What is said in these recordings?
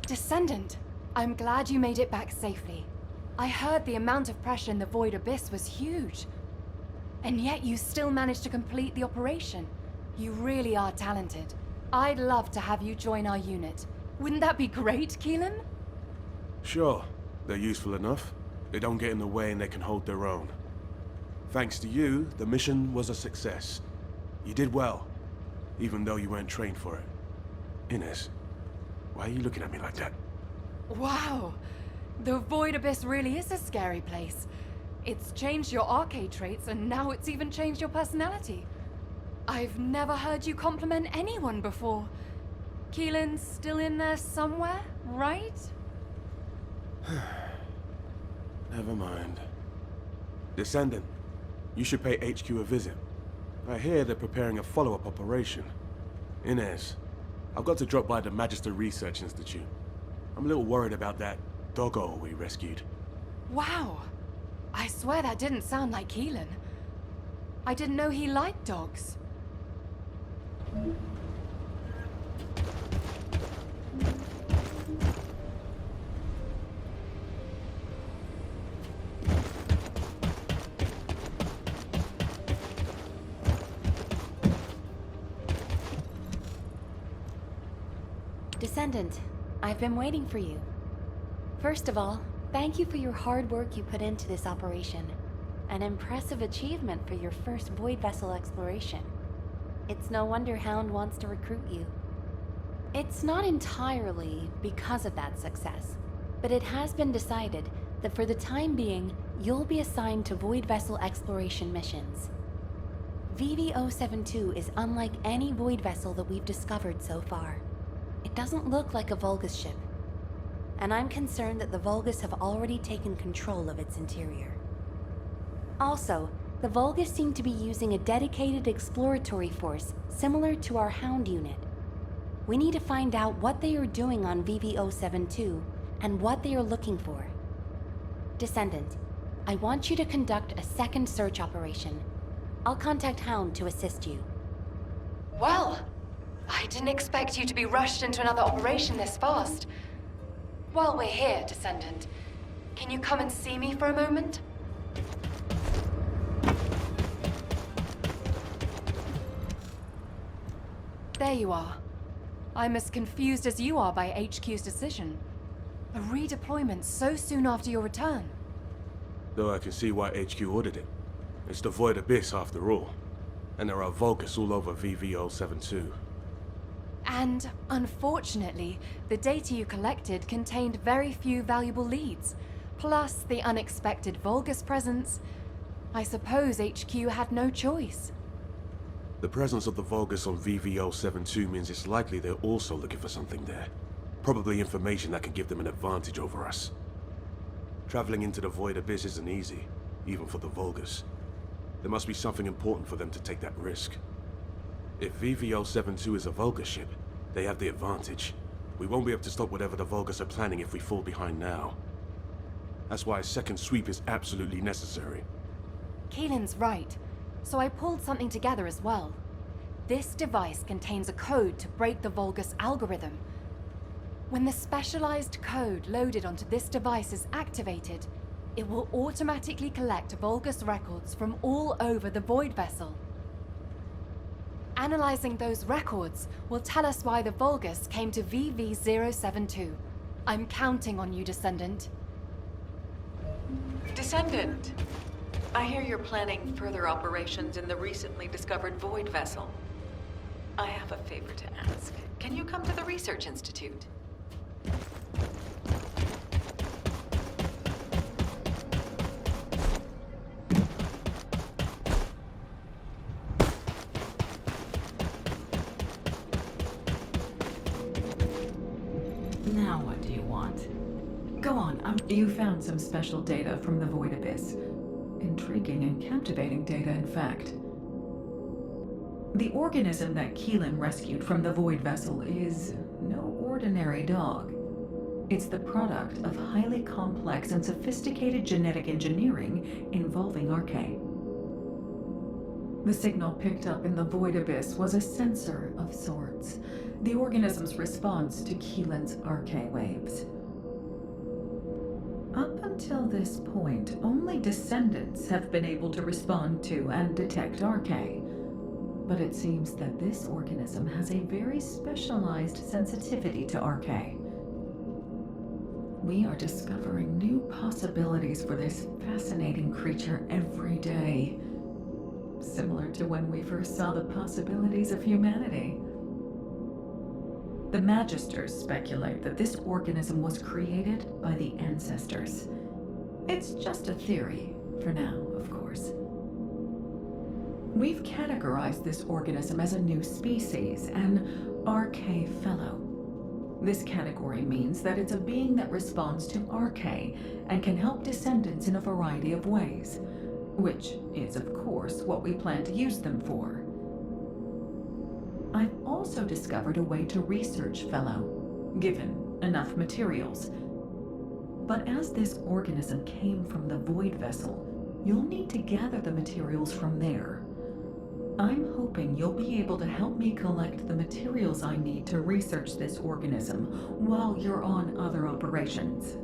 Descendant, I'm glad you made it back safely. I heard the amount of pressure in the Void Abyss was huge. And yet you still managed to complete the operation. You really are talented. I'd love to have you join our unit. Wouldn't that be great, Keelan? Sure. They're useful enough. They don't get in the way and they can hold their own. Thanks to you, the mission was a success. You did well, even though you weren't trained for it. Inez, why are you looking at me like that? Wow! The Void Abyss really is a scary place. It's changed your arcade traits, and now it's even changed your personality. I've never heard you compliment anyone before. Keelan's still in there somewhere, right? Never mind. Descendant, you should pay HQ a visit. I hear they're preparing a follow-up operation. Inez, I've got to drop by the Magister Research Institute. I'm a little worried about that doggo we rescued. Wow! I swear that didn't sound like Keelan. I didn't know he liked dogs. Descendant, I've been waiting for you. First of all, thank you for your hard work you put into this operation. An impressive achievement for your first Void Vessel exploration. It's no wonder Hound wants to recruit you. It's not entirely because of that success, but it has been decided that for the time being, you'll be assigned to Void Vessel exploration missions. VV-072 is unlike any Void Vessel that we've discovered so far. It doesn't look like a Vulgus ship, and I'm concerned that the Vulgus have already taken control of its interior. Also, the Vulgus seem to be using a dedicated exploratory force similar to our Hound unit. We need to find out what they are doing on VV-072 and what they are looking for. Descendant, I want you to conduct a second search operation. I'll contact Hound to assist you. Well, I didn't expect you to be rushed into another operation this fast. While we're here, Descendant, can you come and see me for a moment? There you are. I'm as confused as you are by HQ's decision. A redeployment so soon after your return. Though I can see why HQ ordered it. It's the Void Abyss after all. And there are Vulgus all over VV-072. And, unfortunately, the data you collected contained very few valuable leads. Plus the unexpected Vulgus presence. I suppose HQ had no choice. The presence of the Vulgus on VV-072 means it's likely they're also looking for something there. Probably information that can give them an advantage over us. Traveling into the Void Abyss isn't easy, even for the Vulgus. There must be something important for them to take that risk. If VV-072 is a Vulgus ship, they have the advantage. We won't be able to stop whatever the Vulgus are planning if we fall behind now. That's why a second sweep is absolutely necessary. Keelan's right. So I pulled something together as well. This device contains a code to break the Vulgus algorithm. When the specialized code loaded onto this device is activated, it will automatically collect Vulgus records from all over the Void Vessel. Analyzing those records will tell us why the Vulgus came to VV-072. I'm counting on you, Descendant. Descendant, I hear you're planning further operations in the recently discovered Void Vessel. I have a favor to ask. Can you come to the Research Institute? Now what do you want? Go on, you found some special data from the Void Abyss. Intriguing and captivating data, in fact. The organism that Keelan rescued from the Void Vessel is no ordinary dog. It's the product of highly complex and sophisticated genetic engineering involving Archae. The signal picked up in the Void Abyss was a sensor of sorts, the organism's response to Keelan's Arche waves. Up until this point, only descendants have been able to respond to and detect Arche. But it seems that this organism has a very specialized sensitivity to Arche. We are discovering new possibilities for this fascinating creature every day. Similar to when we first saw the possibilities of humanity. The Magisters speculate that this organism was created by the ancestors. It's just a theory, for now, of course. We've categorized this organism as a new species, an Arche Fellow. This category means that it's a being that responds to Arche and can help descendants in a variety of ways, which is, of course, what we plan to use them for. I've also discovered a way to research Fellow, given enough materials. But as this organism came from the Void Vessel, you'll need to gather the materials from there. I'm hoping you'll be able to help me collect the materials I need to research this organism while you're on other operations.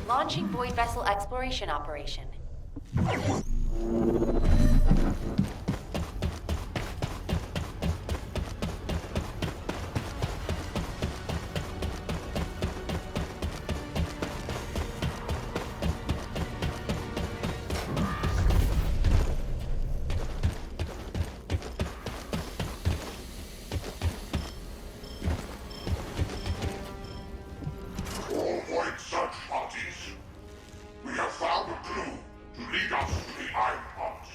Launching Void Vessel Exploration Operation. Void search parties. We have found a clue to lead us to the Iron Heart.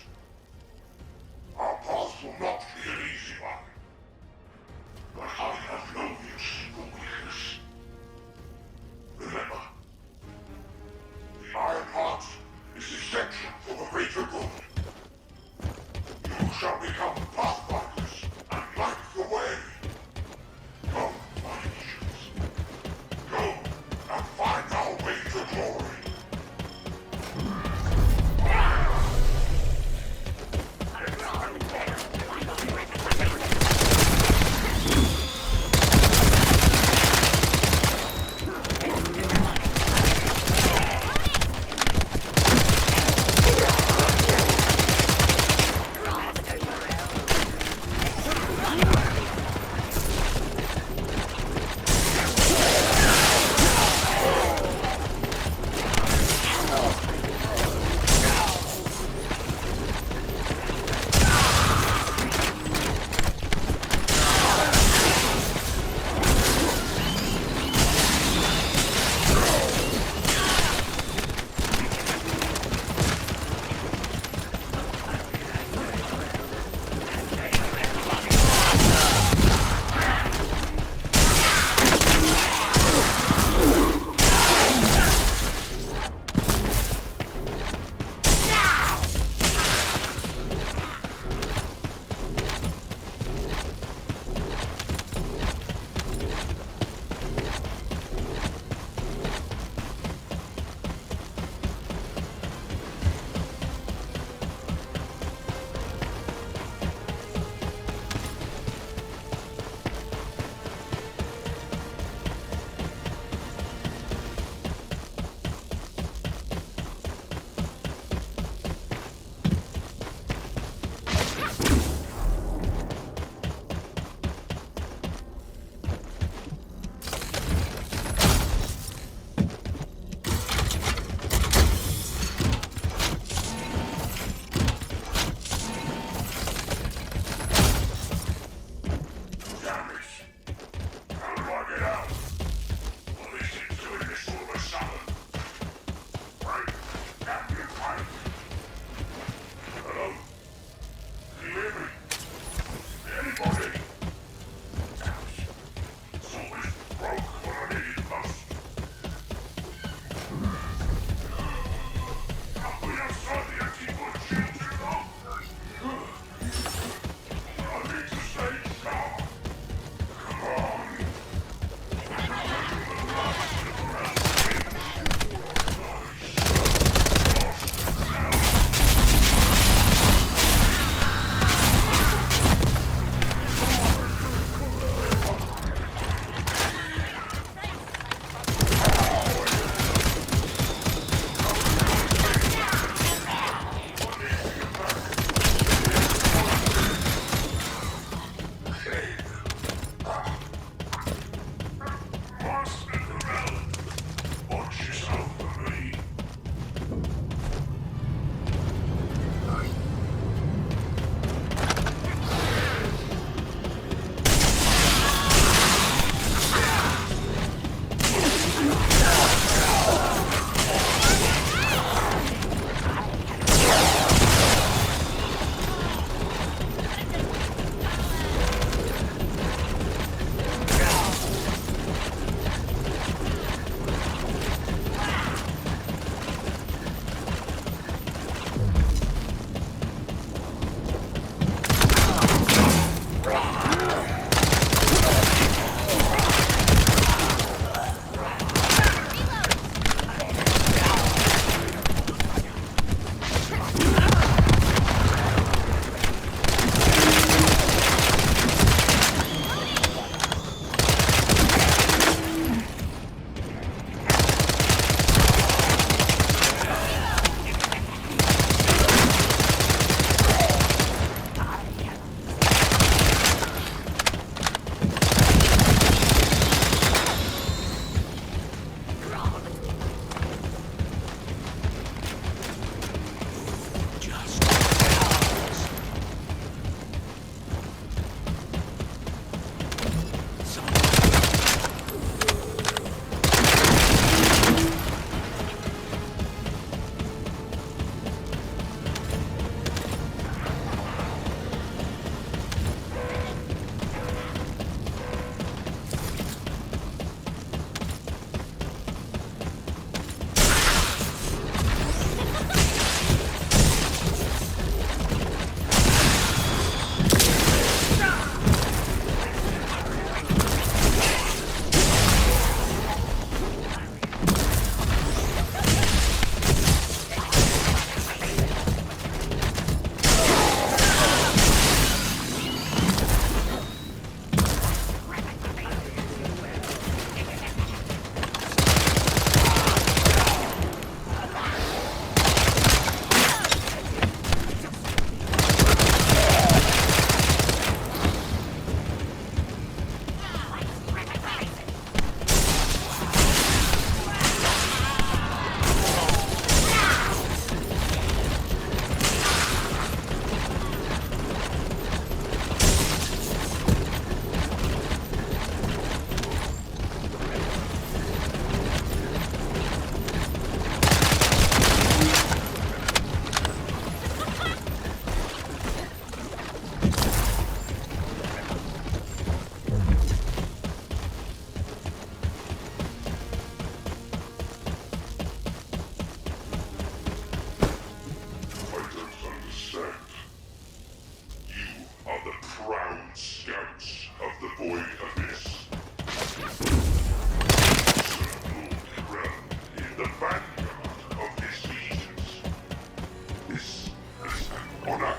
Honor.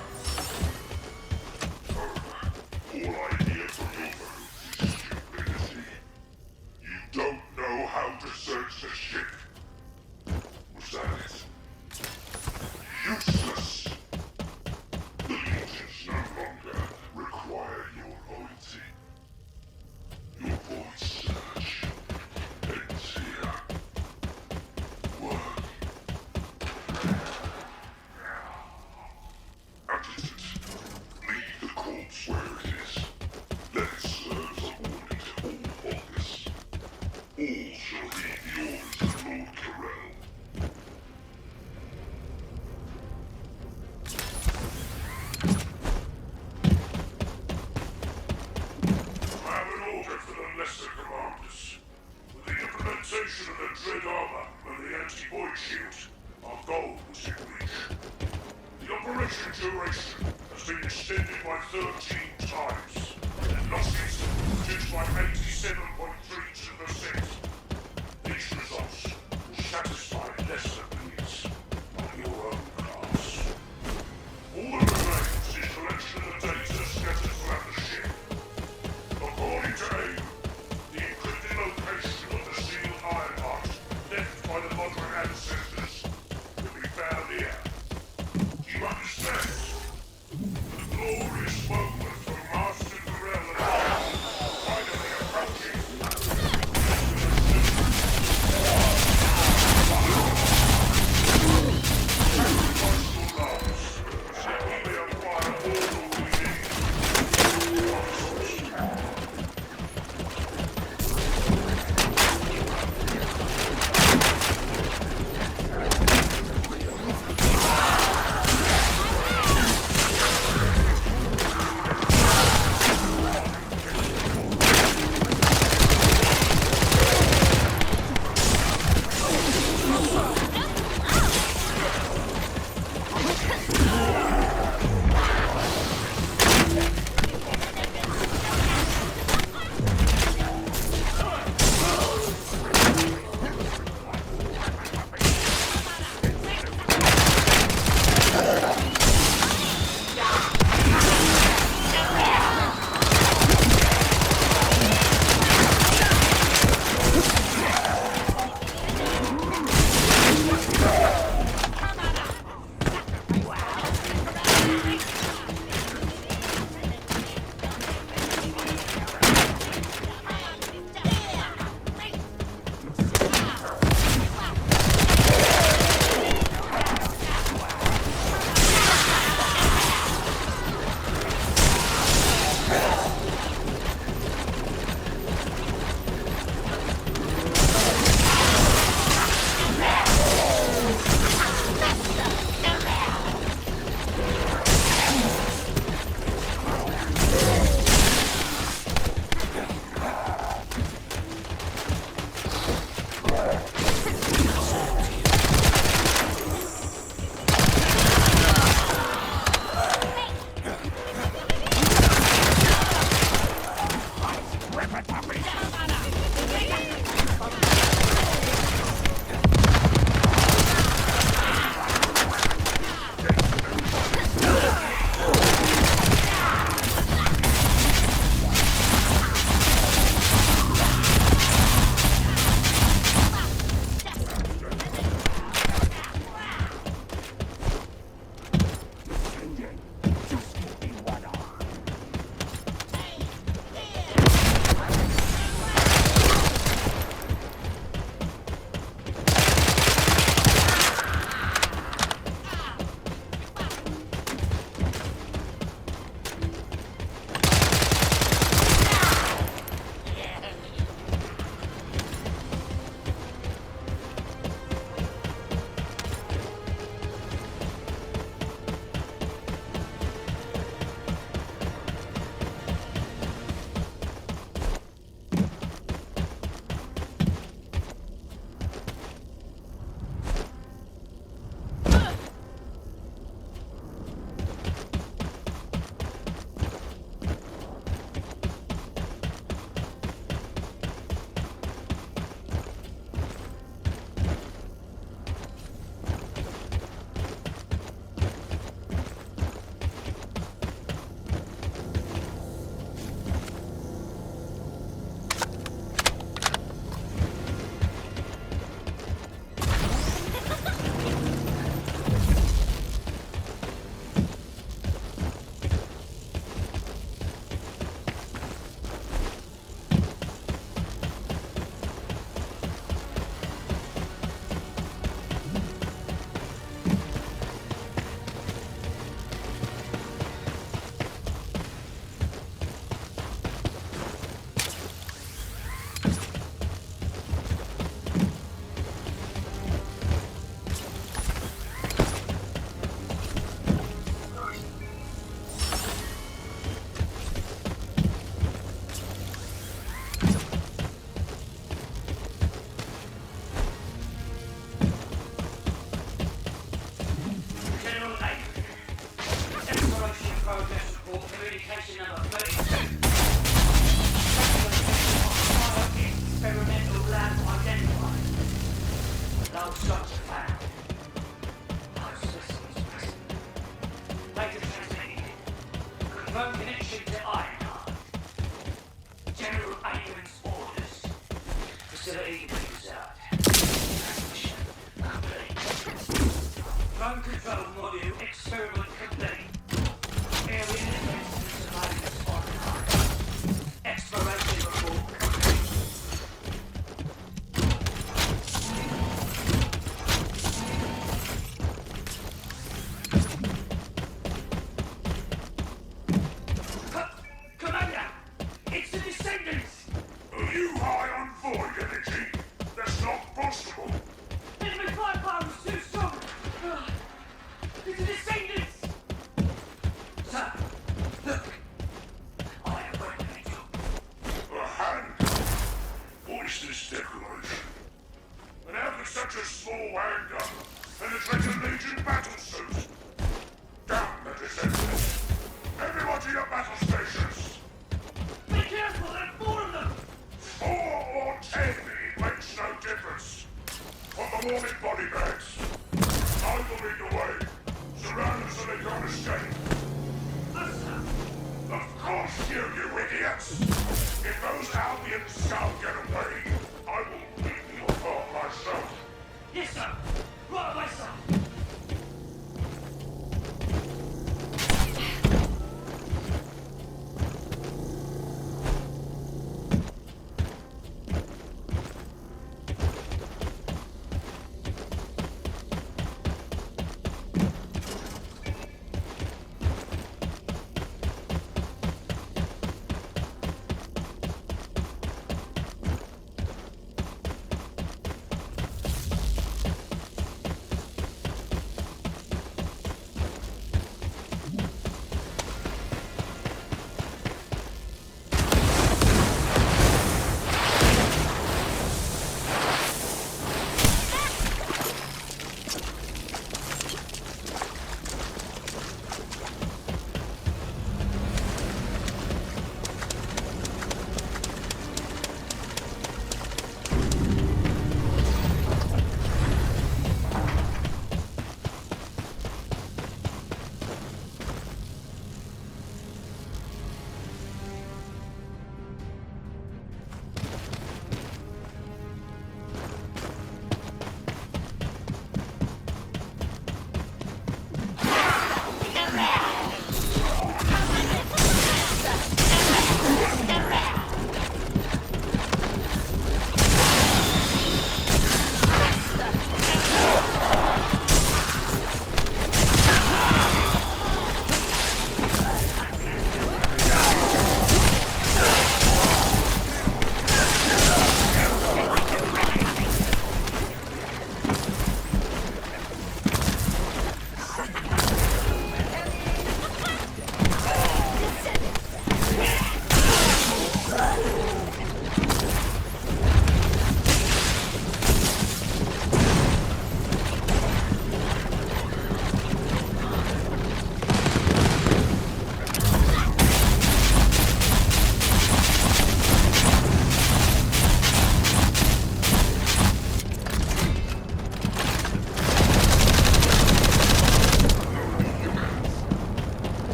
All I hear from your mouth is stupidity. You don't know how to search the ship. Was that it? Useless. The Legions no longer require your loyalty. Your void search ends here. Work. Adjutant, leave the corpse where it is. Let it serve as a warning to all Vulgus. All shall heed the orders of Lord Corell. I have an order for the lesser commanders. With the implementation of the dread armor and the anti-void shield, our goal was in reach. The operation duration has been extended by 13 times, and losses reduced by 87.32%. These results will satisfy lesser needs of your own class. All that remains is collection of the data scattered throughout the ship. According to AIM, the encrypted location of the sealed Ironheart left by the modern ancestors will be found here. Do you understand? The glorious moment for Master Corell and I finally approaching. module experiment complete. Area defense surveillance on exploration report complete. Commander! It's the Descendants! Are you high on void energy? That's not possible. Enemy firepower is too strong! It's the Descendants!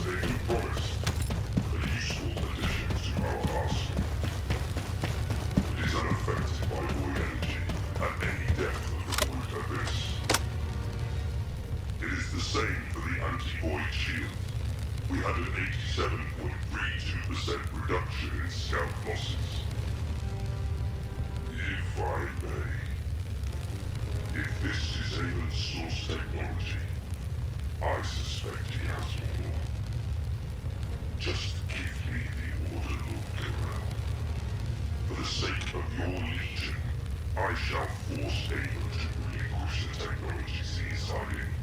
they had promised, a useful addition to our arsenal. It is unaffected by void energy at any depth of the void abyss. It is the same for the anti-void shield. We had an 87.32% reduction in scout losses. If I may, if this is Amon's source technology, I suspect he has more. Just give me the order, Lord Corral. For the sake of your legion, I shall force Amon to relinquish the technologies he is hiding.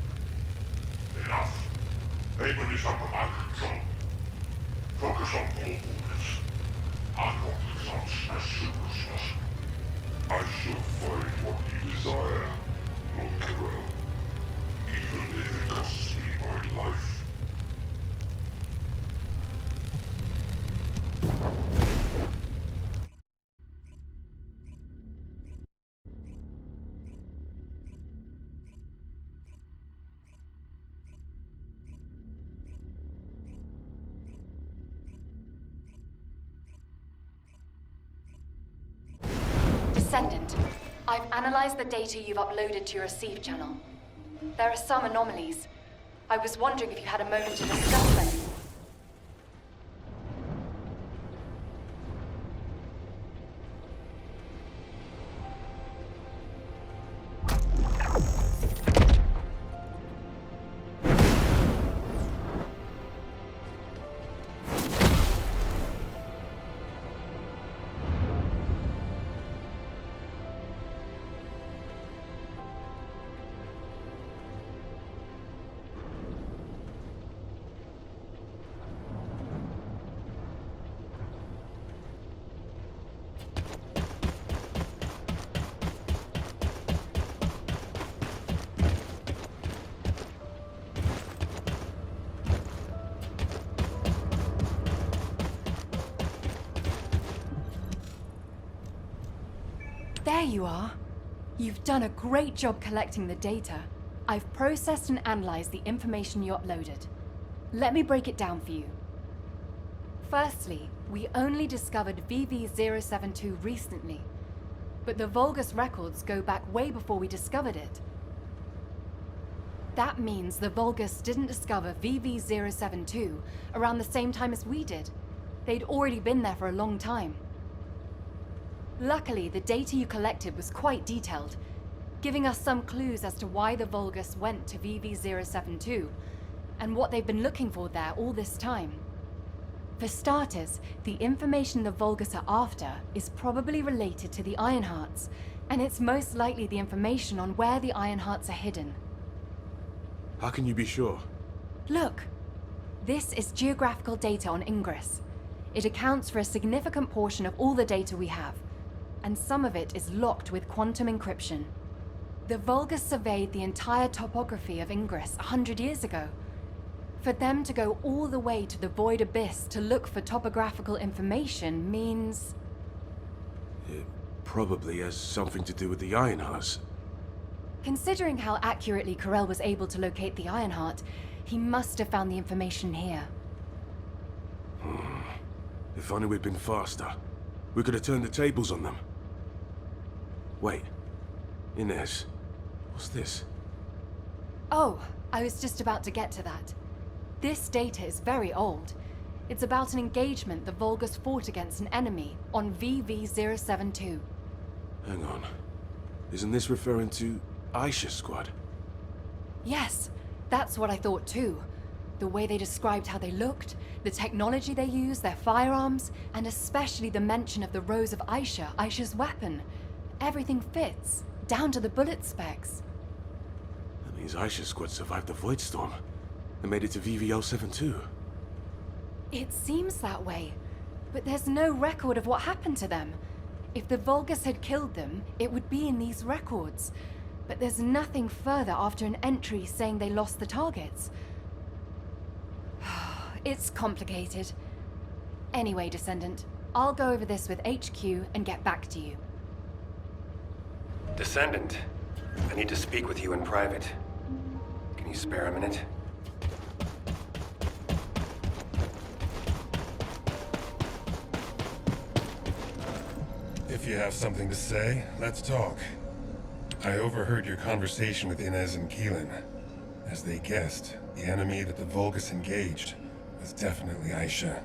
Enough. Amon is under my control. Focus on more orders. I want results as soon as possible. I shall find what you desire, Lord Corral. Even if it costs me my life. Descendant, I've analyzed the data you've uploaded to your receive channel. There are some anomalies. I was wondering if you had a moment to discuss them. There you are. You've done a great job collecting the data. I've processed and analyzed the information you uploaded. Let me break it down for you. Firstly, we only discovered VV-072 recently, but the Vulgus records go back way before we discovered it. That means the Vulgus didn't discover VV-072 around the same time as we did. They'd already been there for a long time. Luckily, the data you collected was quite detailed, giving us some clues as to why the Vulgus went to VV-072, and what they've been looking for there all this time. For starters, the information the Vulgus are after is probably related to the Ironhearts, and it's most likely the information on where the Ironhearts are hidden. How can you be sure? Look! This is geographical data on Ingress. It accounts for a significant portion of all the data we have, and some of it is locked with quantum encryption. The Vulgus surveyed the entire topography of Ingress 100 years ago. For them to go all the way to the Void Abyss to look for topographical information means... It probably has something to do with the Ironhearts. Considering how accurately Corell was able to locate the Ironheart, he must have found the information here. If only we'd been faster. We could have turned the tables on them. Wait. Inez. What's this? Oh, I was just about to get to that. This data is very old. It's about an engagement the Vulgus fought against an enemy on VV-072. Hang on. Isn't this referring to Aisha's squad? Yes, that's what I thought too. The way they described how they looked, the technology they used, their firearms, and especially the mention of the Rose of Aisha, Aisha's weapon. Everything fits, down to the bullet specs. That means Aisha's squad survived the Void Storm and made it to VV-072. It seems that way, but there's no record of what happened to them. If the Vulgus had killed them, it would be in these records. But there's nothing further after an entry saying they lost the targets. It's complicated. Anyway, Descendant, I'll go over this with HQ and get back to you. Descendant, I need to speak with you in private. Can you spare a minute? you have something to say, let's talk. I overheard your conversation with Inez and Keelan. As they guessed, the enemy that the Vulgus engaged was definitely Aisha.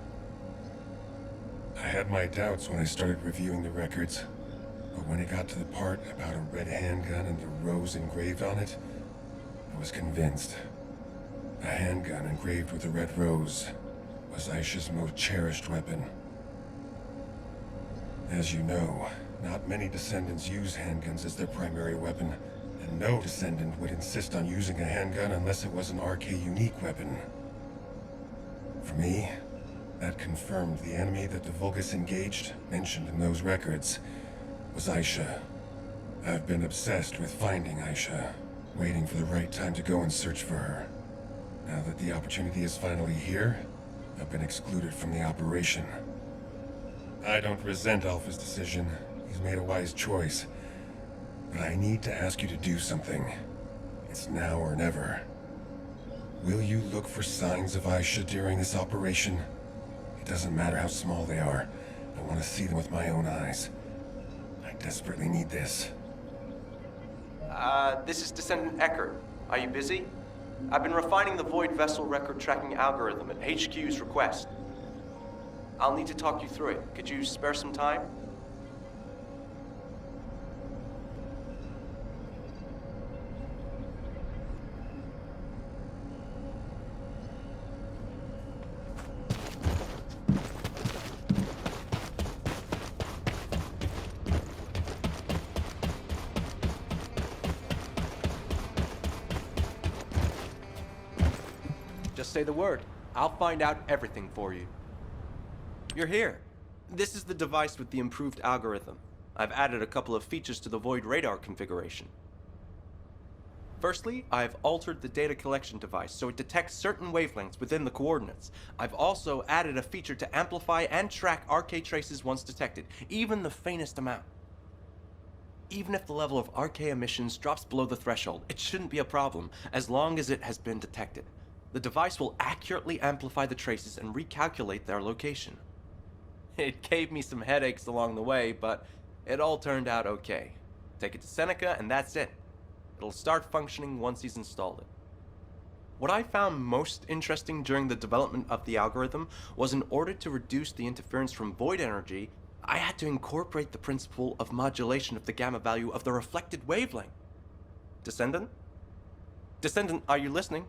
I had my doubts when I started reviewing the records, but when it got to the part about a red handgun and the rose engraved on it, I was convinced. A handgun engraved with a red rose was Aisha's most cherished weapon. As you know, not many descendants use handguns as their primary weapon, and no descendant would insist on using a handgun unless it was an RK unique weapon. For me, that confirmed the enemy that the Vulgus engaged, mentioned in those records, was Aisha. I've been obsessed with finding Aisha, waiting for the right time to go and search for her. Now that the opportunity is finally here, I've been excluded from the operation. I don't resent Alpha's decision. He's made a wise choice. But I need to ask you to do something. It's now or never. Will you look for signs of Aisha during this operation? It doesn't matter how small they are. I want to see them with my own eyes. I desperately need this. This is Descendant Eckert. Are you busy? I've been refining the Void Vessel record tracking algorithm at HQ's request. I'll need to talk you through it. Could you spare some time? Just say the word. I'll find out everything for you. You're here. This is the device with the improved algorithm. I've added a couple of features to the Void radar configuration. Firstly, I've altered the data collection device so it detects certain wavelengths within the coordinates. I've also added a feature to amplify and track RK traces once detected, even the faintest amount. Even if the level of RK emissions drops below the threshold, it shouldn't be a problem as long as it has been detected. The device will accurately amplify the traces and recalculate their location. It gave me some headaches along the way, but it all turned out okay. Take it to Seneca and that's it. It'll start functioning once he's installed it. What I found most interesting during the development of the algorithm was in order to reduce the interference from void energy, I had to incorporate the principle of modulation of the gamma value of the reflected wavelength. Descendant? Descendant, are you listening?